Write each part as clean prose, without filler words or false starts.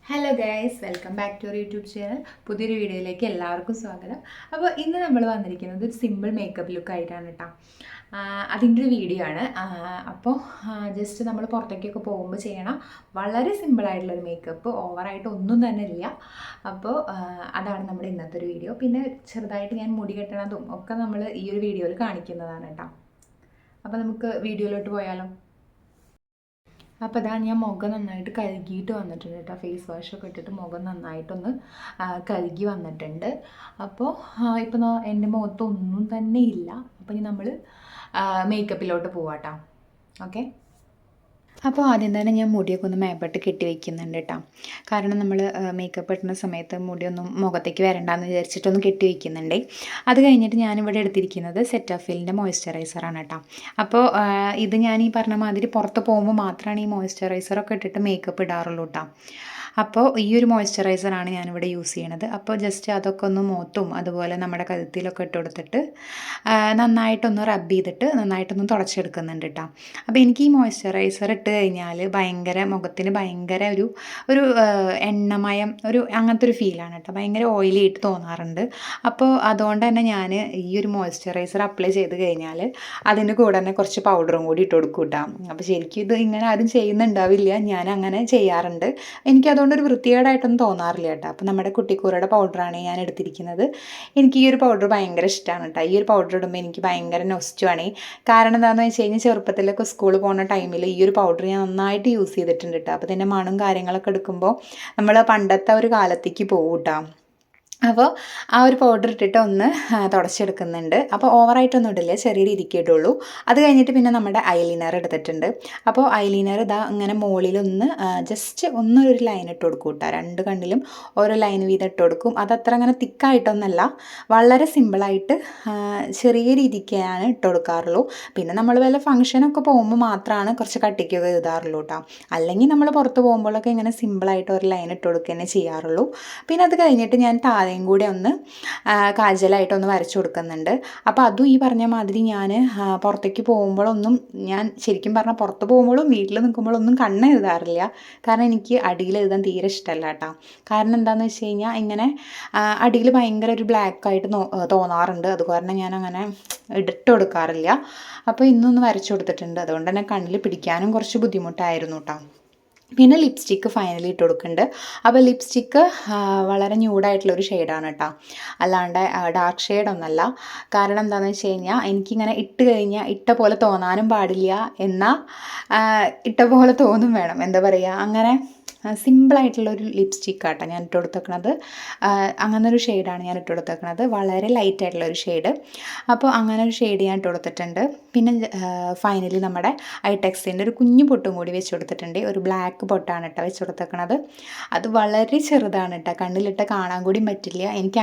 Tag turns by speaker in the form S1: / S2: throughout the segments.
S1: Hello guys, welcome back to our YouTube channel. പുതിയൊരു വീഡിയോയിലേക്ക് എല്ലാവർക്കും സ്വാഗതം. അപ്പോൾ ഇന്ന് നമ്മൾ വന്നിരിക്കുന്നത് ഒരു സിമ്പിൾ മേക്കപ്പ് ലുക്ക് ആയിട്ടാണ് കേട്ടോ. അതിൻ്റെ ഒരു വീഡിയോ ആണ്. അപ്പോൾ ജസ്റ്റ് നമ്മൾ പുറത്തേക്കൊക്കെ പോകുമ്പോൾ ചെയ്യണം വളരെ സിമ്പിളായിട്ടുള്ളൊരു മേക്കപ്പ്, ഓവറായിട്ട് ഒന്നും തന്നെ ഇല്ല. അപ്പോൾ അതാണ് നമ്മുടെ ഇന്നത്തെ ഒരു വീഡിയോ. പിന്നെ ചെറുതായിട്ട് ഞാൻ മുടി കെട്ടണതും ഒക്കെ നമ്മൾ ഈ ഒരു വീഡിയോയിൽ കാണിക്കുന്നതാണ് കേട്ടോ. അപ്പോൾ നമുക്ക് വീഡിയോയിലോട്ട് പോയാലോ. അപ്പോൾ അതാണ് ഞാൻ മുഖം നന്നായിട്ട് കഴുകിയിട്ട് വന്നിട്ടുണ്ട് കേട്ടോ. ഫേസ് വാഷൊക്കെ ഇട്ടിട്ട് മുഖം നന്നായിട്ടൊന്ന് കഴുകി വന്നിട്ടുണ്ട്. അപ്പോൾ ഇപ്പോൾ എൻ്റെ മുഖത്തൊന്നും തന്നെ ഇല്ല. അപ്പോൾ ഇനി നമ്മൾ മേക്കപ്പിലോട്ട് പോവാട്ടോ. ഓക്കെ. അപ്പോൾ ആദ്യം തന്നെ ഞാൻ മുടിയൊക്കെ ഒന്ന് മേപ്പെട്ട് കെട്ടി വയ്ക്കുന്നുണ്ട് കേട്ടോ. കാരണം നമ്മൾ മേക്കപ്പ് ഇടുന്ന സമയത്ത് മുടിയൊന്നും മുഖത്തേക്ക് വരണ്ടെന്ന് വിചാരിച്ചിട്ടൊന്ന് കെട്ടി വയ്ക്കുന്നുണ്ട്. അത് കഴിഞ്ഞിട്ട് ഞാനിവിടെ എടുത്തിരിക്കുന്നത് സെറ്റാഫിലിൻ്റെ മോയ്സ്ചറൈസറാണ് കേട്ടോ. അപ്പോൾ ഇത് ഞാൻ ഈ പറഞ്ഞ മാതിരി പുറത്ത് പോകുമ്പോൾ മാത്രമാണ് ഈ മോയ്സ്ചറൈസറൊക്കെ ഇട്ടിട്ട് മേക്കപ്പ് ഇടാറുള്ളൂ കേട്ടോ. അപ്പോൾ ഈ ഒരു മോയ്സ്ചറൈസറാണ് ഞാനിവിടെ യൂസ് ചെയ്യണത്. അപ്പോൾ ജസ്റ്റ് അതൊക്കെ ഒന്ന് മുഖത്തും അതുപോലെ നമ്മുടെ കഴുത്തിലൊക്കെ ഇട്ട് കൊടുത്തിട്ട് നന്നായിട്ടൊന്ന് റബ്ബ് ചെയ്തിട്ട് നന്നായിട്ടൊന്ന് തുടച്ചെടുക്കുന്നുണ്ട് കേട്ടോ. അപ്പോൾ എനിക്ക് ഈ മോയ്സ്ചറൈസർ ഇട്ട് കഴിഞ്ഞാൽ ഭയങ്കര മുഖത്തിന് ഭയങ്കര ഒരു എണ്ണമയം അങ്ങനത്തെ ഒരു ഫീലാണ് കേട്ടോ. ഭയങ്കര ഓയിലി ആയിട്ട് തോന്നാറുണ്ട്. അപ്പോൾ അതുകൊണ്ട് തന്നെ ഞാൻ ഈ ഒരു മോയ്സ്ചറൈസർ അപ്ലൈ ചെയ്ത് കഴിഞ്ഞാൽ അതിൻ്റെ കൂടെ തന്നെ കുറച്ച് പൗഡറും കൂടി ഇട്ട് കൊടുക്കും കേട്ടോ. അപ്പോൾ ശരിക്കും ഇത് ഇങ്ങനെ ആരും ചെയ്യുന്നുണ്ടാവില്ല, ഞാൻ അങ്ങനെ ചെയ്യാറുണ്ട്. എനിക്കതുകൊണ്ടൊരു വൃത്തികേടായിട്ടൊന്നും തോന്നാറില്ല കേട്ടോ. അപ്പോൾ നമ്മുടെ കുട്ടിക്കൂറയുടെ പൗഡറാണ് ഞാൻ എടുത്തിരിക്കുന്നത്. എനിക്ക് ഈ ഒരു പൗഡർ ഭയങ്കര ഇഷ്ടമാണ് കേട്ടോ. ഈ ഒരു പൗഡർ ഇടുമ്പോൾ എനിക്ക് ഭയങ്കര നൊസ്റ്റുമാണ്. കാരണം എന്താണെന്ന് വെച്ച് കഴിഞ്ഞാൽ ചെറുപ്പത്തിലൊക്കെ സ്കൂളിൽ പോകുന്ന ടൈമിൽ ഈ ഒരു പൗഡർ ഞാൻ നന്നായിട്ട് യൂസ് ചെയ്തിട്ടുണ്ട് കേട്ടോ. അപ്പോൾ ഇതിൻ്റെ മണവും കാര്യങ്ങളൊക്കെ എടുക്കുമ്പോൾ നമ്മൾ പണ്ടത്തെ ഒരു കാലത്തേക്ക് പോകും കേട്ടോ. അപ്പോൾ ആ ഒരു പൗഡർ ഇട്ടിട്ട് ഒന്ന് തുടച്ചെടുക്കുന്നുണ്ട്. അപ്പോൾ ഓവറായിട്ടൊന്നും ഇടില്ല, ചെറിയ രീതിക്ക് ഇടുള്ളൂ. അത് കഴിഞ്ഞിട്ട് പിന്നെ നമ്മുടെ ഐലൈനർ എടുത്തിട്ടുണ്ട്. അപ്പോൾ ഐലൈനർ ഇതാ ഇങ്ങനെ മുകളിലൊന്ന് ജസ്റ്റ് ഒന്നൊരു ലൈൻ ഇട്ട് കൊടുക്കും കേട്ടോ. രണ്ട് കണ്ണിലും ഓരോ ലൈൻ വീതം ഇട്ട് കൊടുക്കും. അതത്ര അങ്ങനെ തിക്കായിട്ടൊന്നല്ല, വളരെ സിമ്പിളായിട്ട് ചെറിയ രീതിക്കാണ് ഇട്ട് കൊടുക്കാറുള്ളൂ. പിന്നെ നമ്മൾ വല്ല ഫംഗ്ഷനൊക്കെ പോകുമ്പോൾ മാത്രമാണ് കുറച്ച് കട്ടിക്കൊക്കെ എഴുതാറുള്ളൂ കേട്ടോ. അല്ലെങ്കിൽ നമ്മൾ പുറത്ത് പോകുമ്പോഴൊക്കെ ഇങ്ങനെ സിമ്പിളായിട്ട് ഒരു ലൈൻ ഇട്ട് കൊടുക്കുക തന്നെ ചെയ്യാറുള്ളൂ. പിന്നെ അത് കഴിഞ്ഞിട്ട് ഞാൻ താഴെയും കൂടെ ഒന്ന് കാജലായിട്ടൊന്ന് വരച്ചു കൊടുക്കുന്നുണ്ട്. അപ്പോൾ അതും ഈ പറഞ്ഞ മാതിരി ഞാൻ പുറത്തേക്ക് പോകുമ്പോഴൊന്നും, ഞാൻ ശരിക്കും പറഞ്ഞാൽ പുറത്ത് പോകുമ്പോഴും വീട്ടിൽ നിൽക്കുമ്പോഴൊന്നും കണ്ണ് എഴുതാറില്ല. കാരണം എനിക്ക് അടിയിൽ എഴുതാൻ തീരെ ഇഷ്ടമല്ല കേട്ടോ. കാരണം എന്താണെന്ന് വെച്ച് കഴിഞ്ഞാൽ ഇങ്ങനെ അടിയിൽ ഭയങ്കര ഒരു ബ്ലാക്കായിട്ട് തോന്നാറുണ്ട്. അത് കാരണം ഞാൻ അങ്ങനെ ഇട്ട് കൊടുക്കാറില്ല. അപ്പോൾ ഇന്നൊന്ന് വരച്ചു കൊടുത്തിട്ടുണ്ട്. അതുകൊണ്ട് തന്നെ കണ്ണിൽ പിടിക്കാനും കുറച്ച് ബുദ്ധിമുട്ടായിരുന്നു കേട്ടോ. പിന്നെ ലിപ്സ്റ്റിക്ക് ഫൈനലി ഇട്ട് കൊടുക്കുന്നുണ്ട്. അപ്പോൾ ലിപ്സ്റ്റിക്ക് വളരെ ന്യൂഡായിട്ടുള്ളൊരു ഷെയ്ഡാണ് കേട്ടോ, അല്ലാണ്ട് ഡാർക്ക് ഷെയ്ഡൊന്നല്ല. കാരണം എന്താണെന്ന് വെച്ച് കഴിഞ്ഞാൽ എനിക്കിങ്ങനെ ഇട്ട് കഴിഞ്ഞാൽ ഇട്ട പോലെ തോന്നാനും പാടില്ല, എന്നാൽ ഇട്ട പോലെ തോന്നും വേണം. എന്താ പറയുക, അങ്ങനെ സിമ്പിളായിട്ടുള്ളൊരു ലിപ്സ്റ്റിക്കാട്ടോ ഞാൻ ഇട്ട് കൊടുത്തേക്കണത്. അങ്ങനെ ഒരു ഷെയ്ഡാണ് ഞാൻ ഇട്ട് കൊടുത്തേക്കണത്, വളരെ ലൈറ്റായിട്ടുള്ളൊരു ഷെയ്ഡ്. അപ്പോൾ അങ്ങനെ ഒരു ഷെയ്ഡ് ഞാൻ ഇട്ട് കൊടുത്തിട്ടുണ്ട്. പിന്നെ ഫൈനലി നമ്മുടെ ഐടെക്സിൻ്റെ ഒരു കുഞ്ഞു പൊട്ടും കൂടി വെച്ച് കൊടുത്തിട്ടുണ്ട്. ഒരു ബ്ലാക്ക് പൊട്ടാണ് കേട്ടോ വെച്ച് കൊടുത്തേക്കണത്. അത് വളരെ ചെറുതാണ് കേട്ടോ, കണ്ണിലിട്ട് കാണാൻ കൂടി പറ്റില്ല. എനിക്ക്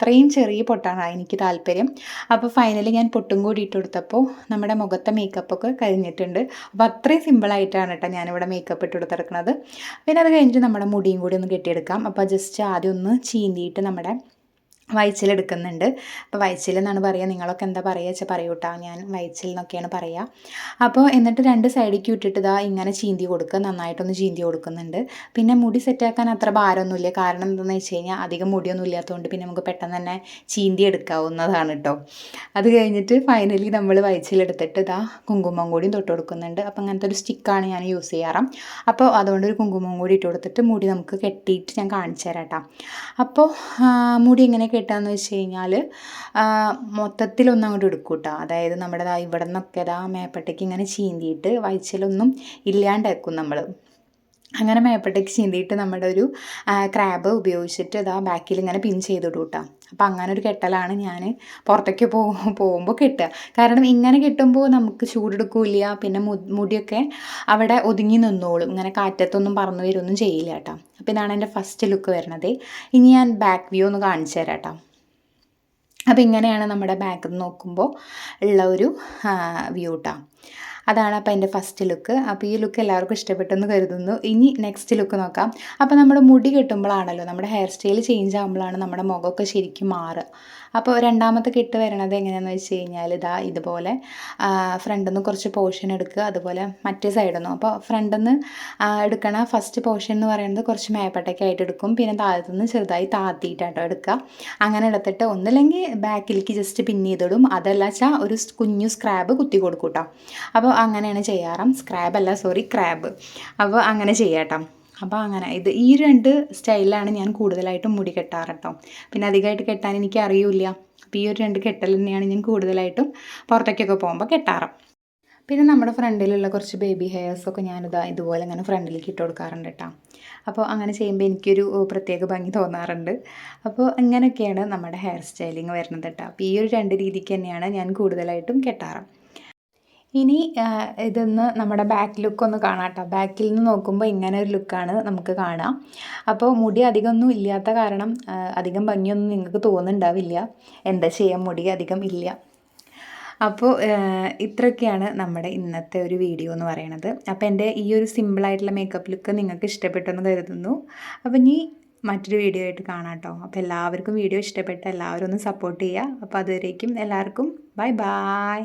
S1: അത്രയും ചെറിയ പൊട്ടാണ് എനിക്ക് താല്പര്യം. അപ്പോൾ ഫൈനലി ഞാൻ പൊട്ടും കൂടി ഇട്ട് കൊടുത്തപ്പോൾ നമ്മുടെ മുഖത്തെ മേക്കപ്പൊക്കെ കഴിഞ്ഞിട്ടുണ്ട്. അപ്പോൾ അത്രയും സിമ്പിളായിട്ടാണ് കേട്ടോ ഞാനിവിടെ മേക്കപ്പ് ഇട്ട് കൊടുത്തിരിക്കുന്നത്. പിന്നെ അത് കഴിഞ്ഞിട്ട് നമ്മുടെ മുടിയും കൂടി ഒന്ന് കെട്ടിയെടുക്കാം. അപ്പോൾ ജസ്റ്റ് ആദ്യം ഒന്ന് ചീന്തിയിട്ട് നമ്മുടെ വയച്ചിലെടുക്കുന്നുണ്ട്. അപ്പോൾ വയച്ചിൽ എന്നാണ് പറയുക, നിങ്ങളൊക്കെ എന്താ പറയുക വെച്ചാൽ പറയൂ കേട്ടോ. ഞാൻ വയച്ചിൽ എന്നൊക്കെയാണ് പറയുക. അപ്പോൾ എന്നിട്ട് രണ്ട് സൈഡിലേക്ക് ഇട്ടിട്ട് ഇതാ ഇങ്ങനെ ചീന്തി കൊടുക്കുക, നന്നായിട്ടൊന്ന് ചീന്തി കൊടുക്കുന്നുണ്ട്. പിന്നെ മുടി സെറ്റാക്കാൻ അത്ര ഭാരമൊന്നുമില്ല. കാരണം എന്താണെന്ന് വെച്ച് കഴിഞ്ഞാൽ അധികം മുടിയൊന്നും ഇല്ലാത്തതുകൊണ്ട് പിന്നെ നമുക്ക് പെട്ടെന്ന് തന്നെ ചീന്തി എടുക്കാവുന്നതാണ് കേട്ടോ. അത് കഴിഞ്ഞിട്ട് ഫൈനലി നമ്മൾ വയച്ചിലെടുത്തിട്ട് ഇതാ കുങ്കുമം കൂടിയും തൊട്ട് കൊടുക്കുന്നുണ്ട്. അപ്പോൾ അങ്ങനത്തെ ഒരു സ്റ്റിക്കാണ് ഞാൻ യൂസ് ചെയ്യാറ്. അപ്പോൾ അതുകൊണ്ട് ഒരു കുങ്കുമം കൂടി ഇട്ട് കൊടുത്തിട്ട് മുടി നമുക്ക് കെട്ടിയിട്ട് ഞാൻ കാണിച്ചു തരാം കേട്ടോ. അപ്പോൾ മുടി എങ്ങനെ കെട്ടാന്ന് വെച്ച് കഴിഞ്ഞാൽ മൊത്തത്തിലൊന്നും അങ്ങോട്ട് എടുക്കും കേട്ടോ. അതായത് നമ്മുടെ ഇവിടെ നിന്നൊക്കെ മേപ്പട്ടേക്ക് ഇങ്ങനെ ചീന്തിയിട്ട് വയച്ചിലൊന്നും ഇല്ലാണ്ടാക്കും നമ്മൾ. അങ്ങനെ മേപ്പട്ടേക്ക് ചീന്തിയിട്ട് നമ്മുടെ ഒരു ക്രാബ് ഉപയോഗിച്ചിട്ട് ബാക്കിൽ ഇങ്ങനെ പിൻ ചെയ്തിടും കേട്ടോ. അപ്പോൾ അങ്ങനെ ഒരു കെട്ടലാണ് ഞാൻ പുറത്തേക്ക് പോകുമ്പോൾ കെട്ടുക. കാരണം ഇങ്ങനെ കെട്ടുമ്പോൾ നമുക്ക് ചൂടെടുക്കില്ല, പിന്നെ മുടിയൊക്കെ അവിടെ ഒതുങ്ങി നിന്നോളും, ഇങ്ങനെ കാറ്റത്തൊന്നും പറന്ന് വരുമൊന്നും ചെയ്യില്ല കേട്ടോ. അപ്പോൾ ഇതാണ് എൻ്റെ ഫസ്റ്റ് ലുക്ക് വരുന്നത്. ഇനി ഞാൻ ബാക്ക് വ്യൂ ഒന്ന് കാണിച്ചു തരാം കേട്ടോ. അപ്പോൾ ഇങ്ങനെയാണ് നമ്മുടെ ബാക്കിൽ നിന്ന് നോക്കുമ്പോൾ ഉള്ള ഒരു വ്യൂ കേട്ടോ. അതാണ് അപ്പോൾ എൻ്റെ ഫസ്റ്റ് ലുക്ക്. അപ്പോൾ ഈ ലുക്ക് എല്ലാവർക്കും ഇഷ്ടപ്പെട്ടെന്ന് കരുതുന്നു. ഇനി നെക്സ്റ്റ് ലുക്ക് നോക്കാം. അപ്പോൾ നമ്മുടെ മുടി കെട്ടുമ്പോഴാണല്ലോ, നമ്മുടെ ഹെയർ സ്റ്റൈൽ ചേഞ്ച് ആകുമ്പോഴാണ് നമ്മുടെ മുഖമൊക്കെ ശരിക്കും മാറുക. അപ്പോൾ രണ്ടാമത്തെ കെട്ട് വരണത് എങ്ങനെയാണെന്ന് വെച്ച് കഴിഞ്ഞാൽ ഇതുപോലെ ഫ്രണ്ടിൽ നിന്ന് കുറച്ച് പോർഷൻ എടുക്കുക, അതുപോലെ മറ്റേ സൈഡിൽ നിന്നും. അപ്പോൾ ഫ്രണ്ടിൽ നിന്ന് എടുക്കണ ഫസ്റ്റ് പോർഷൻ എന്ന് പറയുന്നത് കുറച്ച് മേപ്പട്ടയ്ക്കായിട്ട് എടുക്കും, പിന്നെ താഴത്തുനിന്ന് ചെറുതായി താത്തിയിട്ടാട്ടോ എടുക്കുക. അങ്ങനെ എടുത്തിട്ട് ഒന്നില്ലെങ്കിൽ ബാക്കിലേക്ക് ജസ്റ്റ് പിൻ ചെയ്തിടും, അതല്ല വെച്ചാൽ ഒരു കുഞ്ഞു സ്ക്രാബ് കുത്തി കൊടുക്കും കേട്ടോ. അപ്പോൾ അങ്ങനെയാണ് ചെയ്യാറ്. സ്ക്രാബല്ല, സോറി, ക്രാബ്. അപ്പോൾ അങ്ങനെ ചെയ്യാട്ടോ. അപ്പോൾ അങ്ങനെ ഈ 2 സ്റ്റൈലിലാണ് ഞാൻ കൂടുതലായിട്ടും മുടി കെട്ടാറ് കേട്ടോ. പിന്നെ അധികമായിട്ട് കെട്ടാൻ എനിക്ക് അറിയില്ല. അപ്പോൾ ഈ ഒരു 2 കെട്ടൽ തന്നെയാണ് ഞാൻ കൂടുതലായിട്ടും പുറത്തേക്കൊക്കെ പോകുമ്പോൾ കെട്ടാറ്. പിന്നെ നമ്മുടെ ഫ്രണ്ടിലുള്ള കുറച്ച് ബേബി ഹെയർസൊക്കെ ഇതുപോലെ ഇങ്ങനെ ഫ്രണ്ടിലേക്ക് ഇട്ട് കൊടുക്കാറുണ്ട് കേട്ടോ. അപ്പോൾ അങ്ങനെ ചെയ്യുമ്പോൾ എനിക്കൊരു പ്രത്യേക ഭംഗി തോന്നാറുണ്ട്. അപ്പോൾ ഇങ്ങനെയൊക്കെയാണ് നമ്മുടെ ഹെയർ സ്റ്റൈലിങ് വരുന്നത് കേട്ടോ. അപ്പോൾ ഈ ഒരു 2 രീതിക്ക് തന്നെയാണ് ഞാൻ കൂടുതലായിട്ടും കെട്ടാറ്. ഇനി ഇതൊന്ന് നമ്മുടെ ബാക്ക് ലുക്ക് ഒന്ന് കാണാം കേട്ടോ. ബാക്കിൽ നിന്ന് നോക്കുമ്പോൾ ഇങ്ങനെ ഒരു ലുക്കാണ് നമുക്ക് കാണാം. അപ്പോൾ മുടി അധികമൊന്നും ഇല്ലാത്ത കാരണം അധികം ഭംഗിയൊന്നും നിങ്ങൾക്ക് തോന്നുന്നുണ്ടാവില്ല. എന്താ ചെയ്യാൻ, മുടി അധികം ഇല്ല. അപ്പോൾ ഇത്രയൊക്കെയാണ് നമ്മുടെ ഇന്നത്തെ ഒരു വീഡിയോ എന്ന് പറയുന്നത്. അപ്പോൾ എൻ്റെ ഈ ഒരു സിമ്പിളായിട്ടുള്ള മേക്കപ്പ് ലുക്ക് നിങ്ങൾക്ക് ഇഷ്ടപ്പെട്ടെന്ന് കരുതുന്നു. അപ്പോൾ ഇനി മറ്റൊരു വീഡിയോ ആയിട്ട് കാണാം കേട്ടോ. അപ്പോൾ എല്ലാവർക്കും വീഡിയോ ഇഷ്ടപ്പെട്ട എല്ലാവരും ഒന്ന് സപ്പോർട്ട് ചെയ്യുക. അപ്പോൾ അതുവരേക്കും എല്ലാവർക്കും ബൈ ബൈ.